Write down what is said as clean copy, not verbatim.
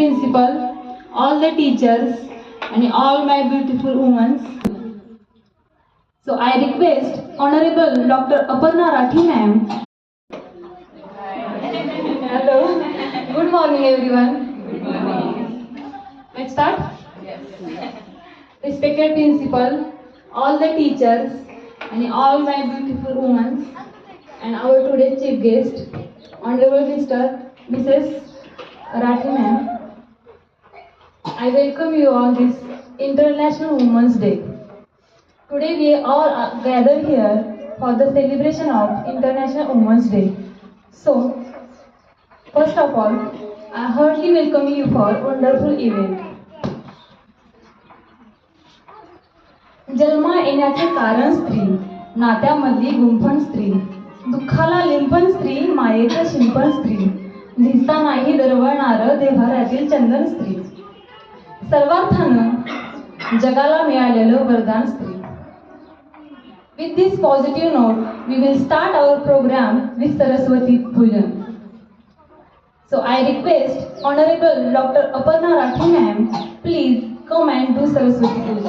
principal, all the teachers, and all my beautiful women. So I request Honorable Dr. Aparna Rathi ma'am. Hello. Good morning everyone. Let's start. Respected principal, all the teachers, and all my beautiful women, and our today's chief guest, Honorable Mrs. Rathi ma'am. I welcome you on this International Women's Day. Today we all are gathered here for the celebration of International Women's Day. So, first of all, I heartily welcome you for a wonderful event. जन्मा येण्याचे कारण स्त्री, नात्यामधली गुंफण स्त्री, दुःखाला लिंपण स्त्री, मायेचं शिंपण स्त्री, झिजता नाही दरवळणारं देव्हाऱ्यातील चंदन स्त्री, सर्वार्थानं जगाला मिळालेलं वरदान स्त्री. With this positive note, we will start our program with Saraswati Pujan. So I request Honorable Dr. Aparna Rathi ma'am, please come and do Saraswati Pujan.